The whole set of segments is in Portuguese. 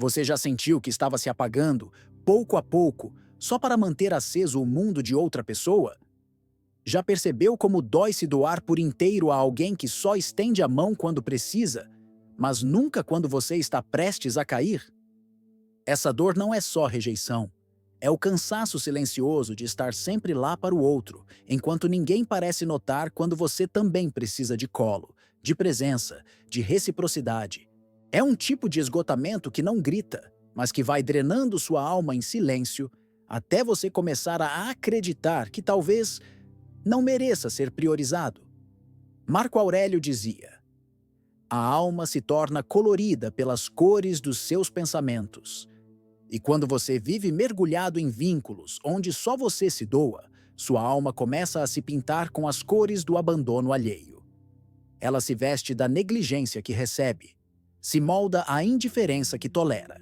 Você já sentiu que estava se apagando, pouco a pouco, só para manter aceso o mundo de outra pessoa? Já percebeu como dói se doar por inteiro a alguém que só estende a mão quando precisa, mas nunca quando você está prestes a cair? Essa dor não é só rejeição. É o cansaço silencioso de estar sempre lá para o outro, enquanto ninguém parece notar quando você também precisa de colo, de presença, de reciprocidade. É um tipo de esgotamento que não grita, mas que vai drenando sua alma em silêncio até você começar a acreditar que talvez não mereça ser priorizado. Marco Aurélio dizia: a alma se torna colorida pelas cores dos seus pensamentos. E quando você vive mergulhado em vínculos onde só você se doa, sua alma começa a se pintar com as cores do abandono alheio. Ela se veste da negligência que recebe, se molda à indiferença que tolera,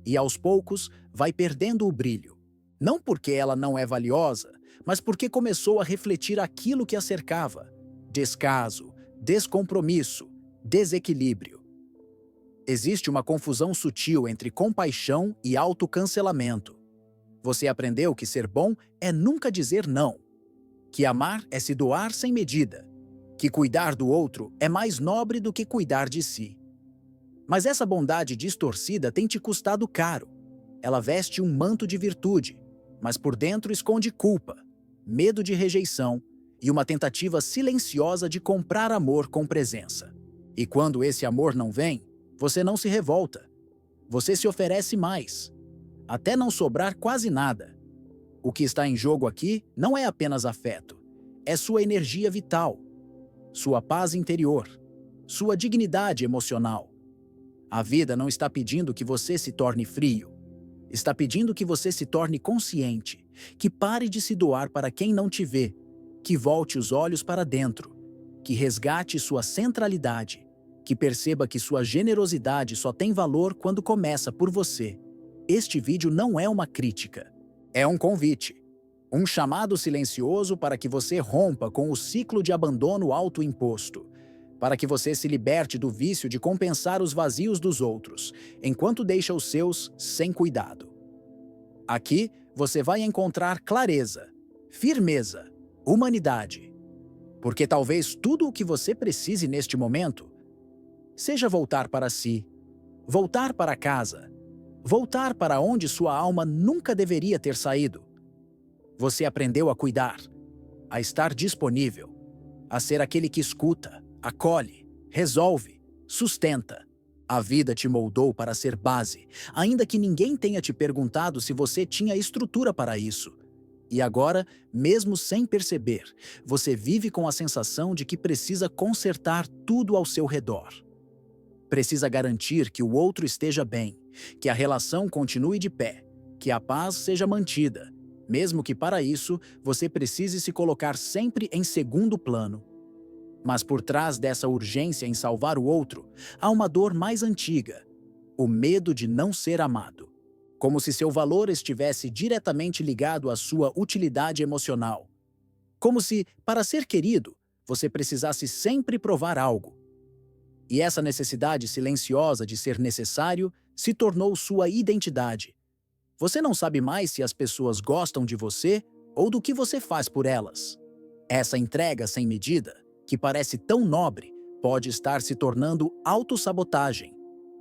e aos poucos vai perdendo o brilho. Não porque ela não é valiosa, mas porque começou a refletir aquilo que a cercava: descaso, descompromisso, desequilíbrio. Existe uma confusão sutil entre compaixão e autocancelamento. Você aprendeu que ser bom é nunca dizer não, que amar é se doar sem medida, que cuidar do outro é mais nobre do que cuidar de si. Mas essa bondade distorcida tem te custado caro. Ela veste um manto de virtude, mas por dentro esconde culpa, medo de rejeição e uma tentativa silenciosa de comprar amor com presença. E quando esse amor não vem, você não se revolta. Você se oferece mais, até não sobrar quase nada. O que está em jogo aqui não é apenas afeto, é sua energia vital, sua paz interior, sua dignidade emocional. A vida não está pedindo que você se torne frio. Está pedindo que você se torne consciente, que pare de se doar para quem não te vê, que volte os olhos para dentro, que resgate sua centralidade, que perceba que sua generosidade só tem valor quando começa por você. Este vídeo não é uma crítica, é um convite. Um chamado silencioso para que você rompa com o ciclo de abandono autoimposto, para que você se liberte do vício de compensar os vazios dos outros, enquanto deixa os seus sem cuidado. Aqui você vai encontrar clareza, firmeza, humanidade. Porque talvez tudo o que você precise neste momento seja voltar para si, voltar para casa, voltar para onde sua alma nunca deveria ter saído. Você aprendeu a cuidar, a estar disponível, a ser aquele que escuta, acolhe, resolve, sustenta. A vida te moldou para ser base, ainda que ninguém tenha te perguntado se você tinha estrutura para isso. E agora, mesmo sem perceber, você vive com a sensação de que precisa consertar tudo ao seu redor. Precisa garantir que o outro esteja bem, que a relação continue de pé, que a paz seja mantida, mesmo que para isso você precise se colocar sempre em segundo plano. Mas por trás dessa urgência em salvar o outro, há uma dor mais antiga: o medo de não ser amado. Como se seu valor estivesse diretamente ligado à sua utilidade emocional. Como se, para ser querido, você precisasse sempre provar algo. E essa necessidade silenciosa de ser necessário se tornou sua identidade. Você não sabe mais se as pessoas gostam de você ou do que você faz por elas. Essa entrega sem medida, que parece tão nobre, pode estar se tornando autossabotagem,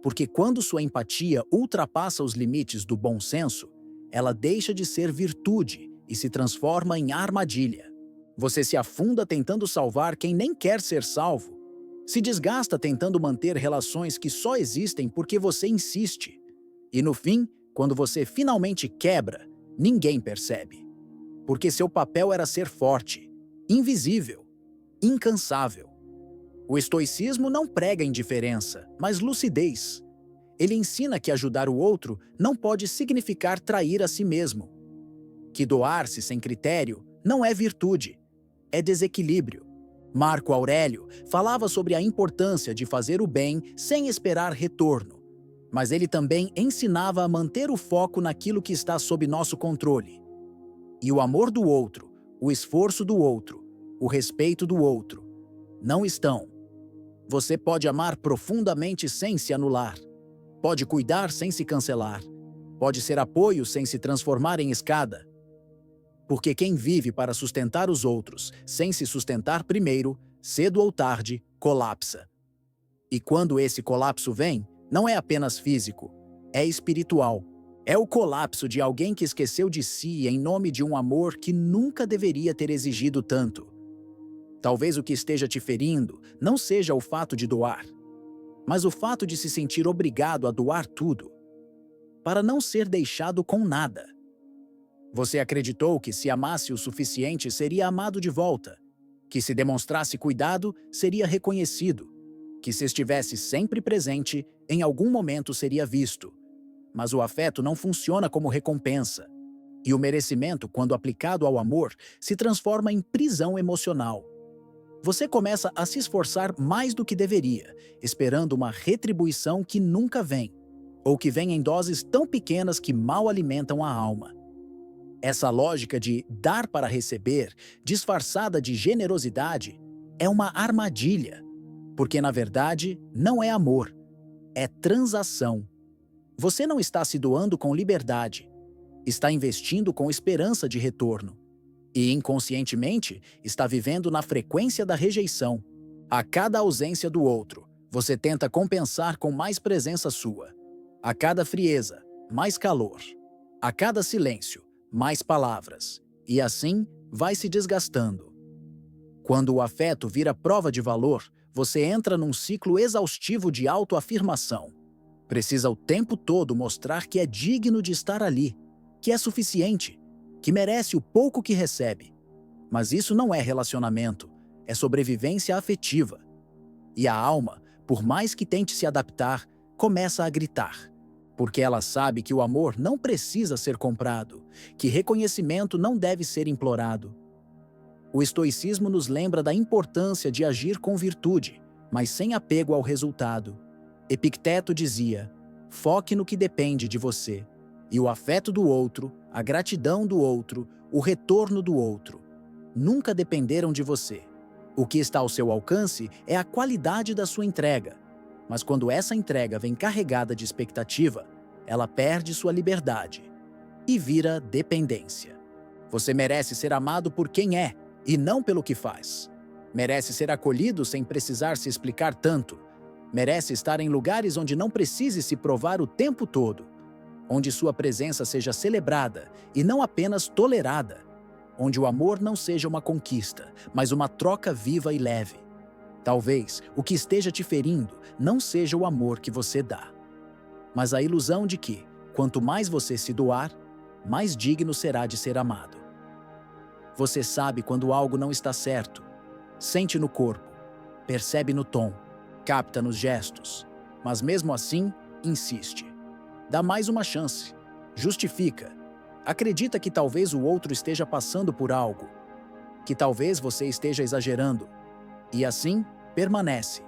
porque quando sua empatia ultrapassa os limites do bom senso, ela deixa de ser virtude e se transforma em armadilha. Você se afunda tentando salvar quem nem quer ser salvo, se desgasta tentando manter relações que só existem porque você insiste. E no fim, quando você finalmente quebra, ninguém percebe. Porque seu papel era ser forte, invisível, incansável. O estoicismo não prega indiferença, mas lucidez. Ele ensina que ajudar o outro não pode significar trair a si mesmo. Que doar-se sem critério não é virtude, é desequilíbrio. Marco Aurélio falava sobre a importância de fazer o bem sem esperar retorno, mas ele também ensinava a manter o foco naquilo que está sob nosso controle. E o amor do outro, o esforço do outro, o respeito do outro, não estão. Você pode amar profundamente sem se anular. pode cuidar sem se cancelar. Pode ser apoio sem se transformar em escada. Porque quem vive para sustentar os outros sem se sustentar primeiro, cedo ou tarde, colapsa. E quando esse colapso vem, não é apenas físico, é espiritual. É o colapso de alguém que esqueceu de si em nome de um amor que nunca deveria ter exigido tanto. Talvez o que esteja te ferindo não seja o fato de doar, mas o fato de se sentir obrigado a doar tudo, para não ser deixado com nada. Você acreditou que se amasse o suficiente seria amado de volta, que se demonstrasse cuidado seria reconhecido, que se estivesse sempre presente, em algum momento seria visto. Mas o afeto não funciona como recompensa. E o merecimento, quando aplicado ao amor, se transforma em prisão emocional. Você começa a se esforçar mais do que deveria, esperando uma retribuição que nunca vem, ou que vem em doses tão pequenas que mal alimentam a alma. Essa lógica de dar para receber, disfarçada de generosidade, é uma armadilha, porque na verdade não é amor, é transação. Você não está se doando com liberdade, está investindo com esperança de retorno. E inconscientemente está vivendo na frequência da rejeição. A cada ausência do outro, você tenta compensar com mais presença sua. A cada frieza, mais calor. A cada silêncio, mais palavras. E assim vai se desgastando. Quando o afeto vira prova de valor, você entra num ciclo exaustivo de autoafirmação. Precisa o tempo todo mostrar que é digno de estar ali, que é suficiente, que merece o pouco que recebe. Mas isso não é relacionamento, é sobrevivência afetiva. E a alma, por mais que tente se adaptar, começa a gritar, porque ela sabe que o amor não precisa ser comprado, que reconhecimento não deve ser implorado. O estoicismo nos lembra da importância de agir com virtude, mas sem apego ao resultado. Epicteto dizia: foque no que depende de você, e o afeto do outro, a gratidão do outro, o retorno do outro, nunca dependeram de você. O que está ao seu alcance é a qualidade da sua entrega, mas quando essa entrega vem carregada de expectativa, ela perde sua liberdade e vira dependência. Você merece ser amado por quem é, e não pelo que faz. Merece ser acolhido sem precisar se explicar tanto. Merece estar em lugares onde não precise se provar o tempo todo, onde sua presença seja celebrada e não apenas tolerada, onde o amor não seja uma conquista, mas uma troca viva e leve. Talvez o que esteja te ferindo não seja o amor que você dá, mas a ilusão de que, quanto mais você se doar, mais digno será de ser amado. Você sabe quando algo não está certo, sente no corpo, percebe no tom, capta nos gestos, mas mesmo assim, insiste. Dá mais uma chance, justifica, acredita que talvez o outro esteja passando por algo, que talvez você esteja exagerando, e assim permanece.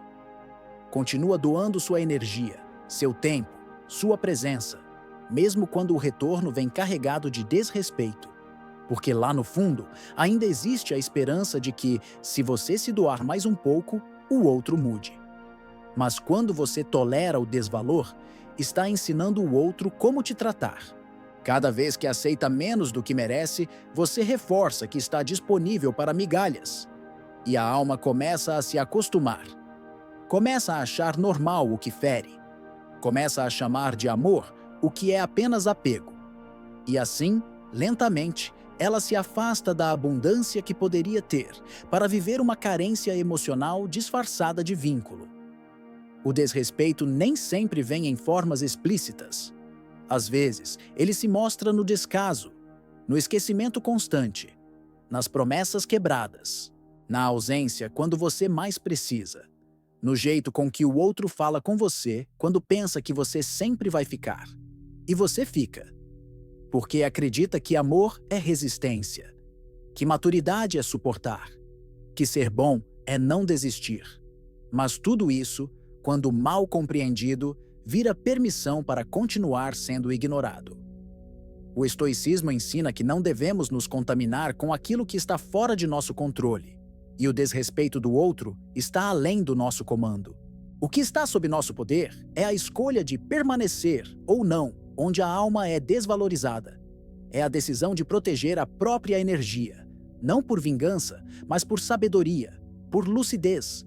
Continua doando sua energia, seu tempo, sua presença, mesmo quando o retorno vem carregado de desrespeito, porque lá no fundo ainda existe a esperança de que, se você se doar mais um pouco, o outro mude. Mas quando você tolera o desvalor, está ensinando o outro como te tratar. Cada vez que aceita menos do que merece, você reforça que está disponível para migalhas. E a alma começa a se acostumar. Começa a achar normal o que fere. Começa a chamar de amor o que é apenas apego. E assim, lentamente, ela se afasta da abundância que poderia ter para viver uma carência emocional disfarçada de vínculo. O desrespeito nem sempre vem em formas explícitas. Às vezes, ele se mostra no descaso, no esquecimento constante, nas promessas quebradas, na ausência quando você mais precisa, no jeito com que o outro fala com você quando pensa que você sempre vai ficar. E você fica, porque acredita que amor é resistência, que maturidade é suportar, que ser bom é não desistir. Mas tudo isso, quando mal compreendido, vira permissão para continuar sendo ignorado. O estoicismo ensina que não devemos nos contaminar com aquilo que está fora de nosso controle, e o desrespeito do outro está além do nosso comando. O que está sob nosso poder é a escolha de permanecer ou não onde a alma é desvalorizada. É a decisão de proteger a própria energia, não por vingança, mas por sabedoria, por lucidez.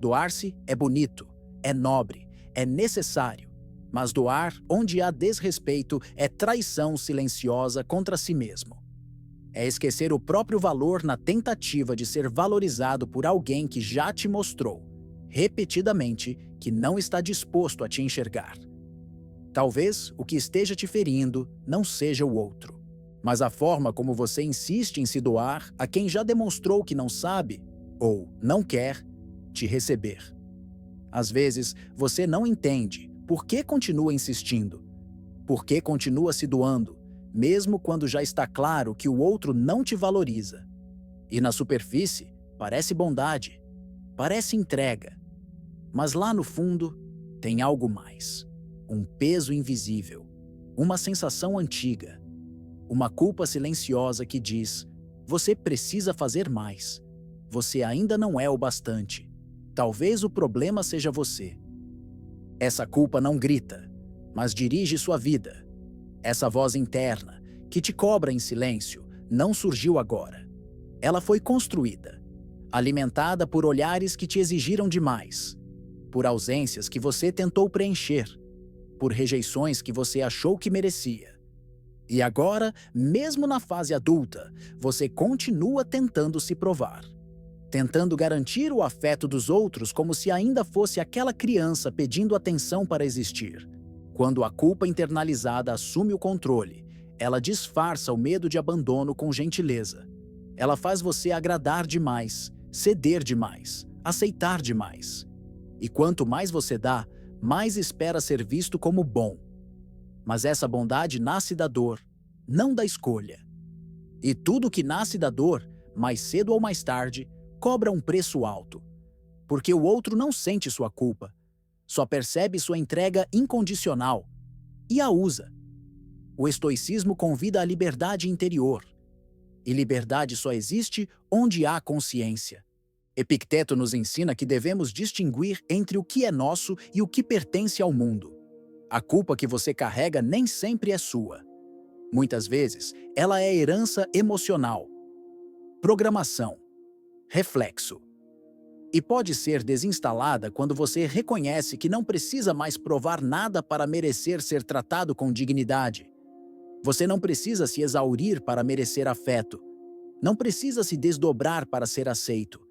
Doar-se é bonito, é nobre, é necessário, mas doar onde há desrespeito é traição silenciosa contra si mesmo. É esquecer o próprio valor na tentativa de ser valorizado por alguém que já te mostrou, repetidamente, que não está disposto a te enxergar. Talvez o que esteja te ferindo não seja o outro, mas a forma como você insiste em se doar a quem já demonstrou que não sabe, ou não quer, te receber. Às vezes, você não entende por que continua insistindo, por que continua se doando, mesmo quando já está claro que o outro não te valoriza. E na superfície, parece bondade, parece entrega, mas lá no fundo tem algo mais. Um peso invisível, uma sensação antiga, uma culpa silenciosa que diz: você precisa fazer mais, você ainda não é o bastante, talvez o problema seja você. Essa culpa não grita, mas dirige sua vida. Essa voz interna, que te cobra em silêncio, não surgiu agora. Ela foi construída, alimentada por olhares que te exigiram demais, por ausências que você tentou preencher, por rejeições que você achou que merecia. E agora, mesmo na fase adulta, você continua tentando se provar. Tentando garantir o afeto dos outros como se ainda fosse aquela criança pedindo atenção para existir. Quando a culpa internalizada assume o controle, ela disfarça o medo de abandono com gentileza. Ela faz você agradar demais, ceder demais, aceitar demais. E quanto mais você dá, mais espera ser visto como bom. Mas essa bondade nasce da dor, não da escolha. E tudo que nasce da dor, mais cedo ou mais tarde, cobra um preço alto. Porque o outro não sente sua culpa, só percebe sua entrega incondicional e a usa. O estoicismo convida à liberdade interior. E liberdade só existe onde há consciência. Epicteto nos ensina que devemos distinguir entre o que é nosso e o que pertence ao mundo. A culpa que você carrega nem sempre é sua. Muitas vezes, ela é herança emocional, programação, reflexo. E pode ser desinstalada quando você reconhece que não precisa mais provar nada para merecer ser tratado com dignidade. Você não precisa se exaurir para merecer afeto. Não precisa se desdobrar para ser aceito.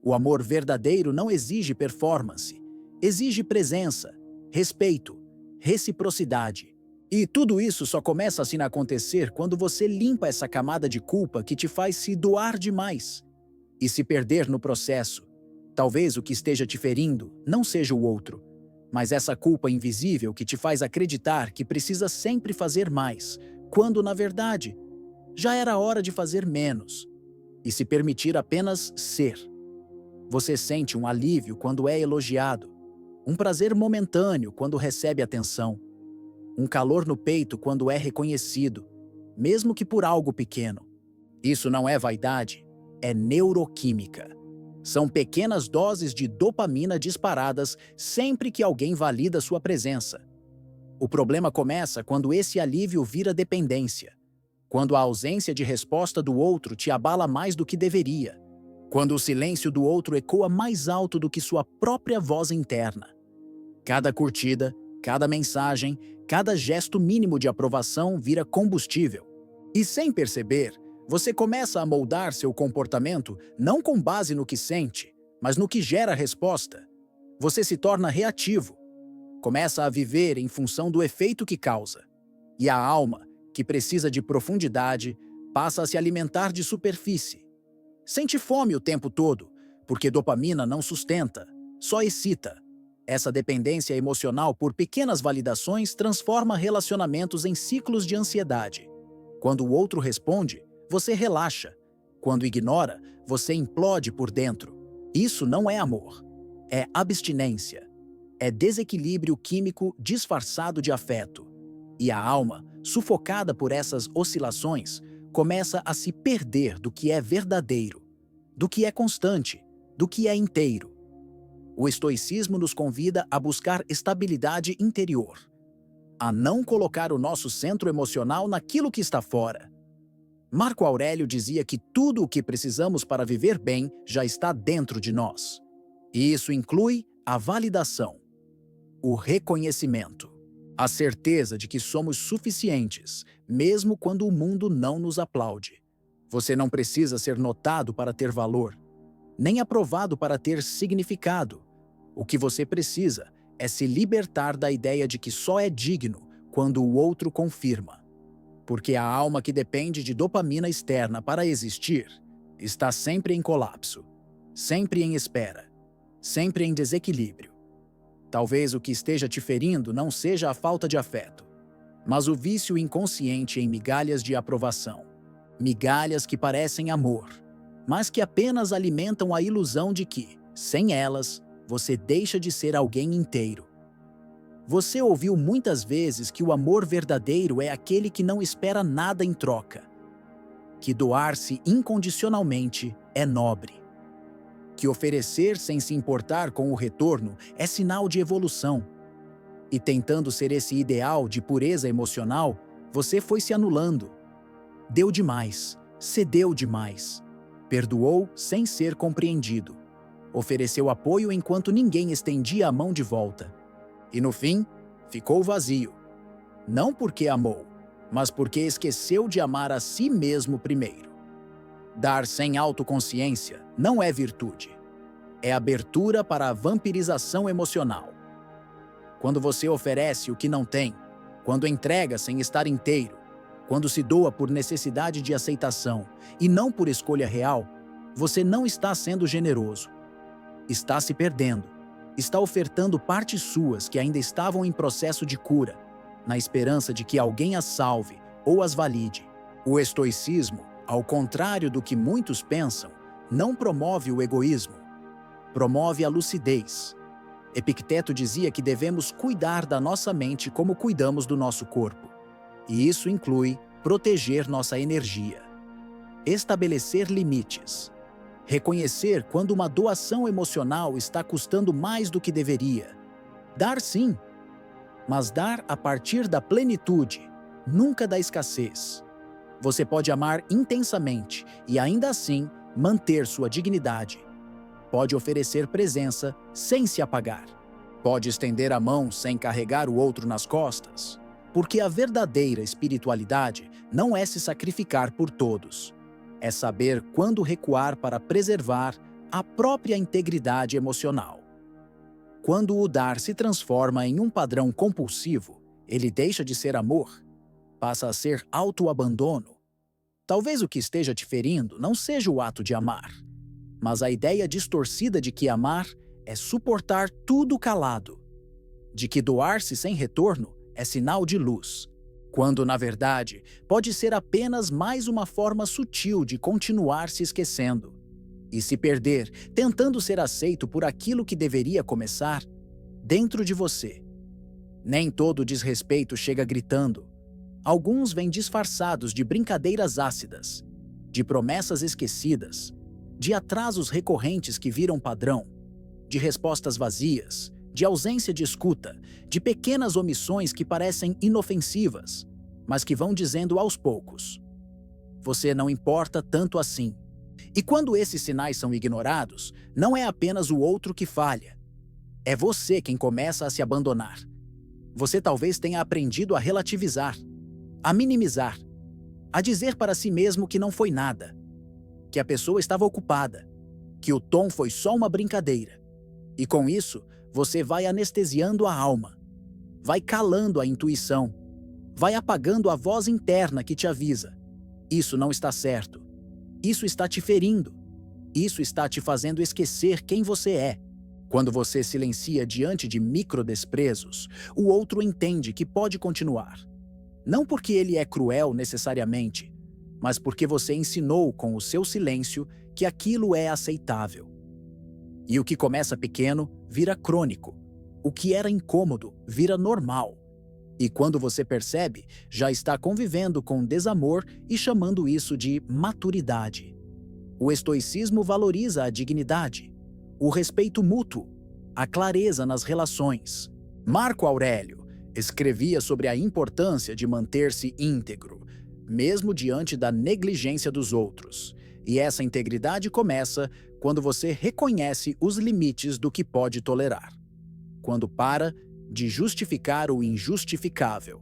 O amor verdadeiro não exige performance, exige presença, respeito, reciprocidade. E tudo isso só começa assim a acontecer quando você limpa essa camada de culpa que te faz se doar demais e se perder no processo. Talvez o que esteja te ferindo não seja o outro, mas essa culpa invisível que te faz acreditar que precisa sempre fazer mais, quando, na verdade, já era hora de fazer menos e se permitir apenas ser. Você sente um alívio quando é elogiado, um prazer momentâneo quando recebe atenção, um calor no peito quando é reconhecido, mesmo que por algo pequeno. Isso não é vaidade, é neuroquímica. São pequenas doses de dopamina disparadas sempre que alguém valida sua presença. O problema começa quando esse alívio vira dependência, quando a ausência de resposta do outro te abala mais do que deveria, quando o silêncio do outro ecoa mais alto do que sua própria voz interna. Cada curtida, cada mensagem, cada gesto mínimo de aprovação vira combustível. E sem perceber, você começa a moldar seu comportamento não com base no que sente, mas no que gera a resposta. Você se torna reativo, começa a viver em função do efeito que causa. E a alma, que precisa de profundidade, passa a se alimentar de superfície. Sente fome o tempo todo, porque dopamina não sustenta, só excita. Essa dependência emocional por pequenas validações transforma relacionamentos em ciclos de ansiedade. Quando o outro responde, você relaxa. Quando ignora, você implode por dentro. Isso não é amor. É abstinência. É desequilíbrio químico disfarçado de afeto. E a alma, sufocada por essas oscilações, começa a se perder do que é verdadeiro, do que é constante, do que é inteiro. O estoicismo nos convida a buscar estabilidade interior, a não colocar o nosso centro emocional naquilo que está fora. Marco Aurélio dizia que tudo o que precisamos para viver bem já está dentro de nós. E isso inclui a validação, o reconhecimento, a certeza de que somos suficientes, mesmo quando o mundo não nos aplaude. Você não precisa ser notado para ter valor, nem aprovado para ter significado. O que você precisa é se libertar da ideia de que só é digno quando o outro confirma. Porque a alma que depende de dopamina externa para existir está sempre em colapso, sempre em espera, sempre em desequilíbrio. Talvez o que esteja te ferindo não seja a falta de afeto, mas o vício inconsciente em migalhas de aprovação. Migalhas que parecem amor, mas que apenas alimentam a ilusão de que, sem elas, você deixa de ser alguém inteiro. Você ouviu muitas vezes que o amor verdadeiro é aquele que não espera nada em troca, que doar-se incondicionalmente é nobre, que oferecer sem se importar com o retorno é sinal de evolução. E tentando ser esse ideal de pureza emocional, você foi se anulando. Deu demais, cedeu demais, perdoou sem ser compreendido, ofereceu apoio enquanto ninguém estendia a mão de volta. E no fim, ficou vazio. Não porque amou, mas porque esqueceu de amar a si mesmo primeiro. Dar sem autoconsciência não é virtude. É abertura para a vampirização emocional. Quando você oferece o que não tem, quando entrega sem estar inteiro, quando se doa por necessidade de aceitação e não por escolha real, você não está sendo generoso. Está se perdendo. Está ofertando partes suas que ainda estavam em processo de cura, na esperança de que alguém as salve ou as valide. O estoicismo, ao contrário do que muitos pensam, não promove o egoísmo. Promove a lucidez. Epicteto dizia que devemos cuidar da nossa mente como cuidamos do nosso corpo. E isso inclui proteger nossa energia. Estabelecer limites. Reconhecer quando uma doação emocional está custando mais do que deveria. Dar sim, mas dar a partir da plenitude, nunca da escassez. Você pode amar intensamente e ainda assim manter sua dignidade. Pode oferecer presença sem se apagar. Pode estender a mão sem carregar o outro nas costas. Porque a verdadeira espiritualidade não é se sacrificar por todos. É saber quando recuar para preservar a própria integridade emocional. Quando o dar se transforma em um padrão compulsivo, ele deixa de ser amor, passa a ser autoabandono. Talvez o que esteja te ferindo não seja o ato de amar, mas a ideia distorcida de que amar é suportar tudo calado, de que doar-se sem retorno é sinal de luz, quando, na verdade, pode ser apenas mais uma forma sutil de continuar se esquecendo e se perder tentando ser aceito por aquilo que deveria começar dentro de você. Nem todo desrespeito chega gritando. Alguns vêm disfarçados de brincadeiras ácidas, de promessas esquecidas, de atrasos recorrentes que viram padrão, de respostas vazias, de ausência de escuta, de pequenas omissões que parecem inofensivas, mas que vão dizendo aos poucos: você não importa tanto assim. E quando esses sinais são ignorados, não é apenas o outro que falha. É você quem começa a se abandonar. Você talvez tenha aprendido a relativizar, a minimizar, a dizer para si mesmo que não foi nada, que a pessoa estava ocupada, que o tom foi só uma brincadeira. E com isso, você vai anestesiando a alma, vai calando a intuição, vai apagando a voz interna que te avisa: isso não está certo, isso está te ferindo, isso está te fazendo esquecer quem você é. Quando você silencia diante de microdesprezos, o outro entende que pode continuar. Não porque ele é cruel necessariamente, mas porque você ensinou com o seu silêncio que aquilo é aceitável. E o que começa pequeno vira crônico. O que era incômodo vira normal. E quando você percebe, já está convivendo com desamor e chamando isso de maturidade. O estoicismo valoriza a dignidade, o respeito mútuo, a clareza nas relações. Marco Aurélio escrevia sobre a importância de manter-se íntegro, mesmo diante da negligência dos outros. E essa integridade começa quando você reconhece os limites do que pode tolerar. Quando para de justificar o injustificável.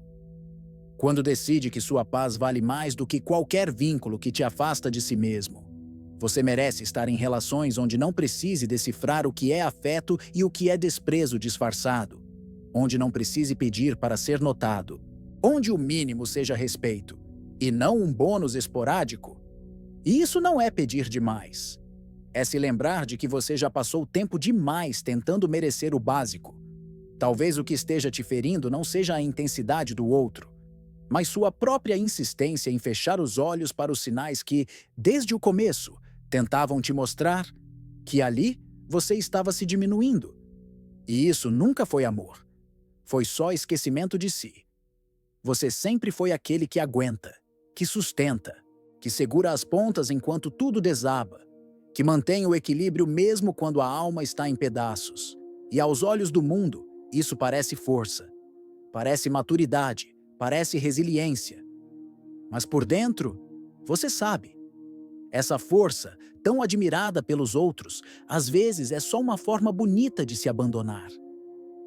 Quando decide que sua paz vale mais do que qualquer vínculo que te afasta de si mesmo. Você merece estar em relações onde não precise decifrar o que é afeto e o que é desprezo disfarçado. Onde não precise pedir para ser notado. Onde o mínimo seja respeito, e não um bônus esporádico. E isso não é pedir demais. É se lembrar de que você já passou tempo demais tentando merecer o básico. Talvez o que esteja te ferindo não seja a intensidade do outro, mas sua própria insistência em fechar os olhos para os sinais que, desde o começo, tentavam te mostrar que ali você estava se diminuindo. E isso nunca foi amor. Foi só esquecimento de si. Você sempre foi aquele que aguenta, que sustenta, que segura as pontas enquanto tudo desaba, que mantém o equilíbrio mesmo quando a alma está em pedaços. E aos olhos do mundo, isso parece força, parece maturidade, parece resiliência. Mas por dentro, você sabe. Essa força, tão admirada pelos outros, às vezes é só uma forma bonita de se abandonar.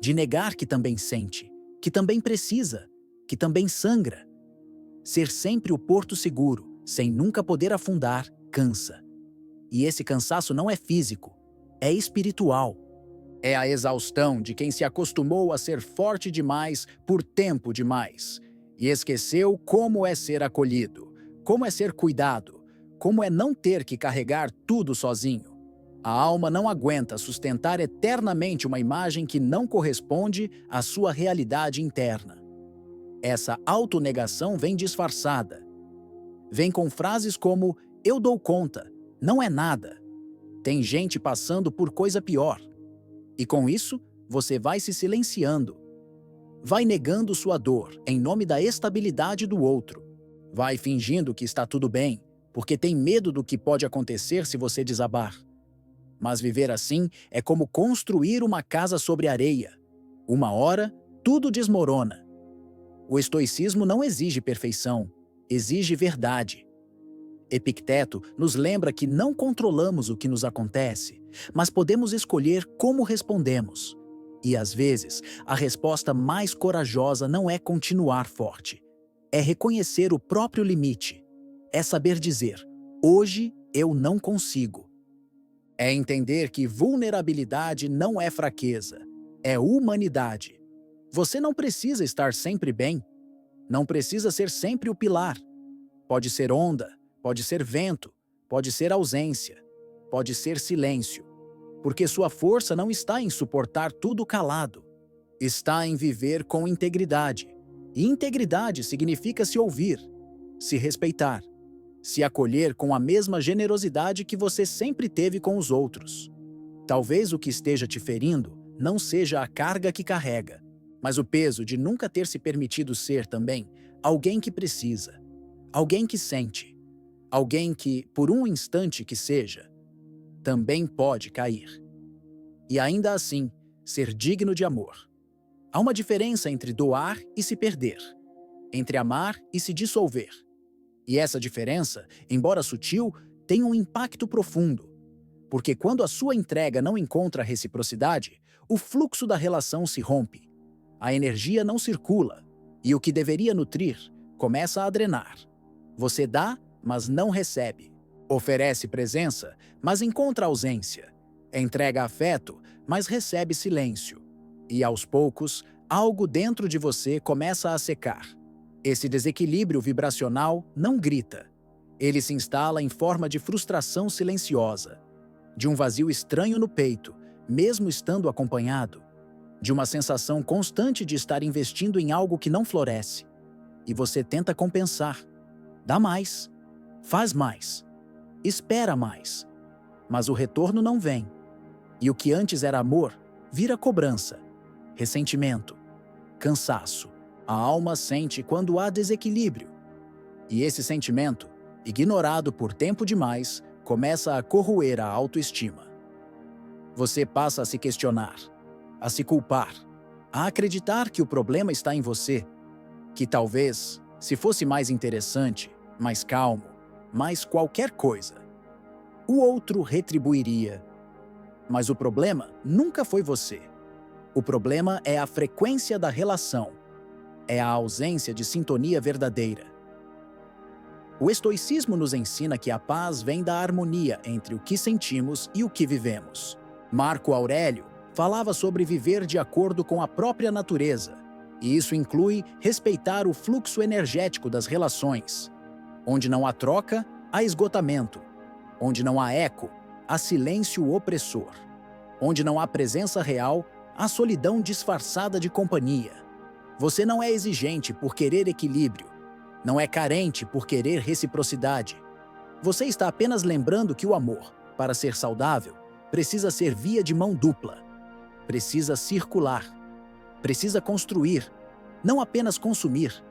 De negar que também sente, que também precisa, que também sangra. Ser sempre o porto seguro, sem nunca poder afundar, cansa. E esse cansaço não é físico, é espiritual. É a exaustão de quem se acostumou a ser forte demais por tempo demais e esqueceu como é ser acolhido, como é ser cuidado, como é não ter que carregar tudo sozinho. A alma não aguenta sustentar eternamente uma imagem que não corresponde à sua realidade interna. Essa autonegação vem disfarçada. Vem com frases como "eu dou conta", "não é nada", "tem gente passando por coisa pior". E com isso, você vai se silenciando. Vai negando sua dor em nome da estabilidade do outro. Vai fingindo que está tudo bem, porque tem medo do que pode acontecer se você desabar. Mas viver assim é como construir uma casa sobre areia. Uma hora, tudo desmorona. O estoicismo não exige perfeição, exige verdade. Epicteto nos lembra que não controlamos o que nos acontece, mas podemos escolher como respondemos. E às vezes, a resposta mais corajosa não é continuar forte. É reconhecer o próprio limite. É saber dizer, hoje eu não consigo. É entender que vulnerabilidade não é fraqueza, é humanidade. Você não precisa estar sempre bem. Não precisa ser sempre o pilar. Pode ser onda, pode ser vento, pode ser ausência, pode ser silêncio. Porque sua força não está em suportar tudo calado. Está em viver com integridade. E integridade significa se ouvir, se respeitar, se acolher com a mesma generosidade que você sempre teve com os outros. Talvez o que esteja te ferindo não seja a carga que carrega, mas o peso de nunca ter se permitido ser também alguém que precisa, alguém que sente, alguém que, por um instante que seja, também pode cair. E ainda assim, ser digno de amor. Há uma diferença entre doar e se perder, entre amar e se dissolver. E essa diferença, embora sutil, tem um impacto profundo. Porque quando a sua entrega não encontra reciprocidade, o fluxo da relação se rompe. A energia não circula, e o que deveria nutrir começa a drenar. Você dá, mas não recebe. Oferece presença, mas encontra ausência. Entrega afeto, mas recebe silêncio. E aos poucos, algo dentro de você começa a secar. Esse desequilíbrio vibracional não grita. Ele se instala em forma de frustração silenciosa, de um vazio estranho no peito, mesmo estando acompanhado, de uma sensação constante de estar investindo em algo que não floresce. E você tenta compensar. Dá mais, faz mais, espera mais. Mas o retorno não vem. E o que antes era amor, vira cobrança, ressentimento, cansaço. A alma sente quando há desequilíbrio. E esse sentimento, ignorado por tempo demais, começa a corroer a autoestima. Você passa a se questionar. a se culpar, a acreditar que o problema está em você, que talvez, se fosse mais interessante, mais calmo, mais qualquer coisa, o outro retribuiria. Mas o problema nunca foi você. O problema é a frequência da relação, é a ausência de sintonia verdadeira. O estoicismo nos ensina que a paz vem da harmonia entre o que sentimos e o que vivemos. Marco Aurélio falava sobre viver de acordo com a própria natureza, e isso inclui respeitar o fluxo energético das relações. Onde não há troca, há esgotamento. Onde não há eco, há silêncio opressor. Onde não há presença real, há solidão disfarçada de companhia. Você não é exigente por querer equilíbrio. Não é carente por querer reciprocidade. Você está apenas lembrando que o amor, para ser saudável, precisa ser via de mão dupla. Precisa circular. Precisa construir, não apenas consumir.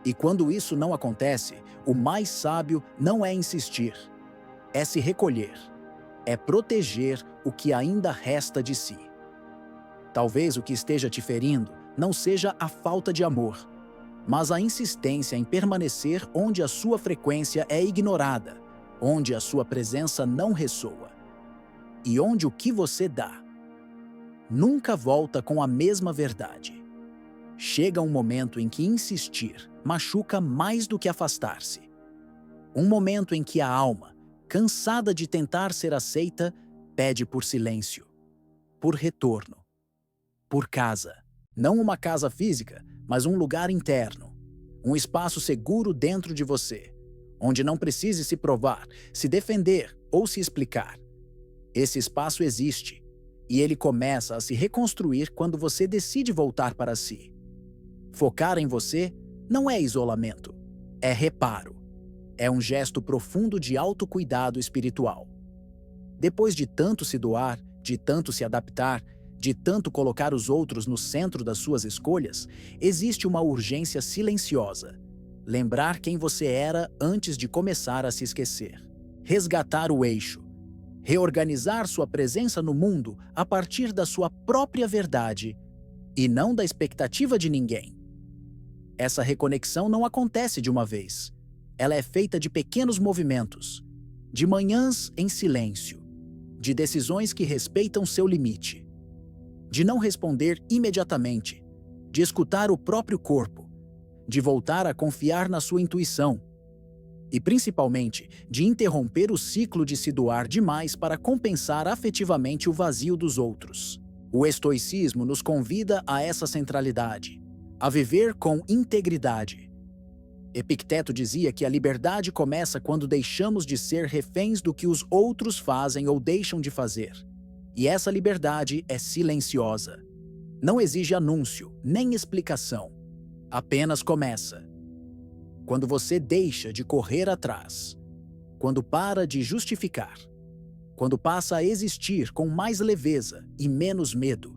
E quando isso não acontece, o mais sábio não é insistir. É se recolher. É proteger o que ainda resta de si. Talvez o que esteja te ferindo não seja a falta de amor, mas a insistência em permanecer onde a sua frequência é ignorada, onde a sua presença não ressoa, e onde o que você dá nunca volta com a mesma verdade. Chega um momento em que insistir machuca mais do que afastar-se. Um momento em que a alma, cansada de tentar ser aceita, pede por silêncio, por retorno, por casa. Não uma casa física, mas um lugar interno. Um espaço seguro dentro de você, onde não precise se provar, se defender ou se explicar. Esse espaço existe, e ele começa a se reconstruir quando você decide voltar para si. Focar em você não é isolamento, é reparo. É um gesto profundo de autocuidado espiritual. Depois de tanto se doar, de tanto se adaptar, de tanto colocar os outros no centro das suas escolhas, existe uma urgência silenciosa. Lembrar quem você era antes de começar a se esquecer. Resgatar o eixo. Reorganizar sua presença no mundo a partir da sua própria verdade e não da expectativa de ninguém. Essa reconexão não acontece de uma vez. Ela é feita de pequenos movimentos, de manhãs em silêncio, de decisões que respeitam seu limite, de não responder imediatamente, de escutar o próprio corpo, de voltar a confiar na sua intuição e, principalmente, de interromper o ciclo de se doar demais para compensar afetivamente o vazio dos outros. O estoicismo nos convida a essa centralidade, a viver com integridade. Epicteto dizia que a liberdade começa quando deixamos de ser reféns do que os outros fazem ou deixam de fazer. E essa liberdade é silenciosa. Não exige anúncio, nem explicação. Apenas começa. Quando você deixa de correr atrás. Quando para de justificar. Quando passa a existir com mais leveza e menos medo.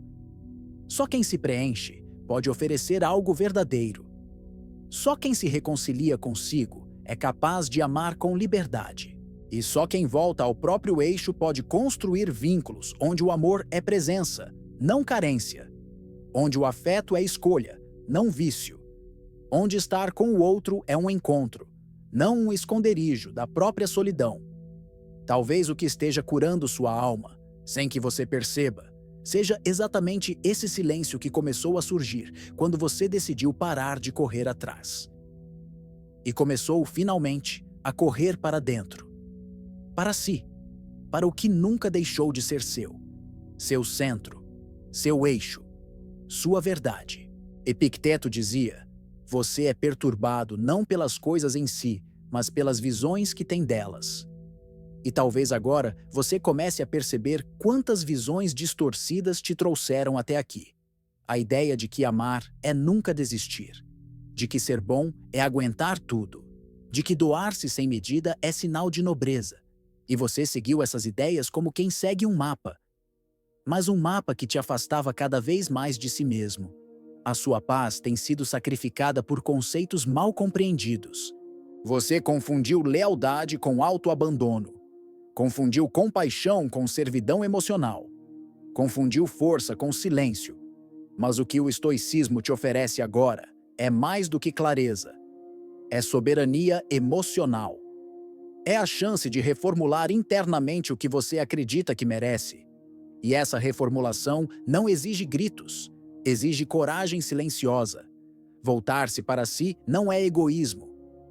Só quem se preenche pode oferecer algo verdadeiro. Só quem se reconcilia consigo é capaz de amar com liberdade. E só quem volta ao próprio eixo pode construir vínculos onde o amor é presença, não carência. Onde o afeto é escolha, não vício. Onde estar com o outro é um encontro, não um esconderijo da própria solidão. Talvez o que esteja curando sua alma, sem que você perceba, seja exatamente esse silêncio que começou a surgir quando você decidiu parar de correr atrás. E começou, finalmente, a correr para dentro. Para si, para o que nunca deixou de ser seu. Seu centro, seu eixo, sua verdade. Epicteto dizia: você é perturbado não pelas coisas em si, mas pelas visões que tem delas. E talvez agora você comece a perceber quantas visões distorcidas te trouxeram até aqui. A ideia de que amar é nunca desistir, de que ser bom é aguentar tudo, de que doar-se sem medida é sinal de nobreza. E você seguiu essas ideias como quem segue um mapa. Mas um mapa que te afastava cada vez mais de si mesmo. A sua paz tem sido sacrificada por conceitos mal compreendidos. Você confundiu lealdade com autoabandono. Confundiu compaixão com servidão emocional. Confundiu força com silêncio. Mas o que o estoicismo te oferece agora é mais do que clareza. É soberania emocional. É a chance de reformular internamente o que você acredita que merece. E essa reformulação não exige gritos, exige coragem silenciosa. Voltar-se para si não é egoísmo,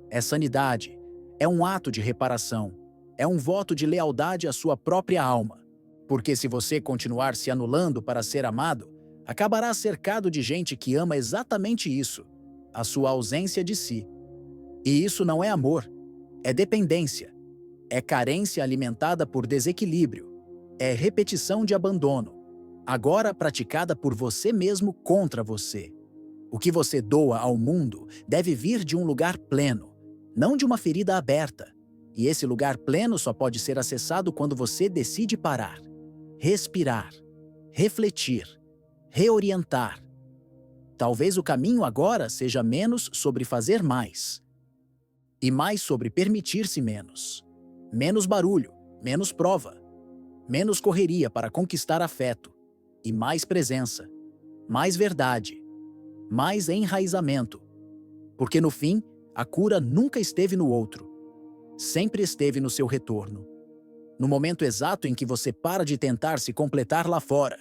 é sanidade, é um ato de reparação, é um voto de lealdade à sua própria alma. Porque se você continuar se anulando para ser amado, acabará cercado de gente que ama exatamente isso, a sua ausência de si. E isso não é amor, é dependência, é carência alimentada por desequilíbrio, é repetição de abandono, agora praticada por você mesmo contra você. O que você doa ao mundo deve vir de um lugar pleno, não de uma ferida aberta. E esse lugar pleno só pode ser acessado quando você decide parar, respirar, refletir, reorientar. Talvez o caminho agora seja menos sobre fazer mais e mais sobre permitir-se menos. Menos barulho, menos prova, menos correria para conquistar afeto e mais presença, mais verdade, mais enraizamento. Porque no fim, a cura nunca esteve no outro, sempre esteve no seu retorno. No momento exato em que você para de tentar se completar lá fora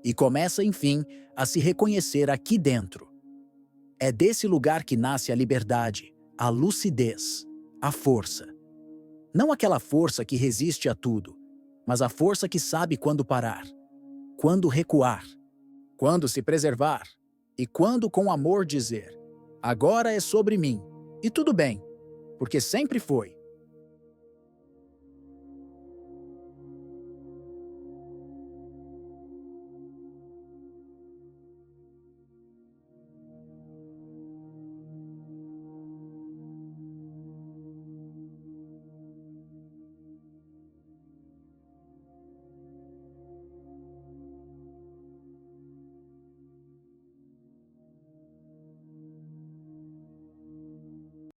e começa, enfim, a se reconhecer aqui dentro. É desse lugar que nasce a liberdade, a lucidez, a força. Não aquela força que resiste a tudo, mas a força que sabe quando parar, quando recuar, quando se preservar e quando com amor dizer: agora é sobre mim, e tudo bem, porque sempre foi.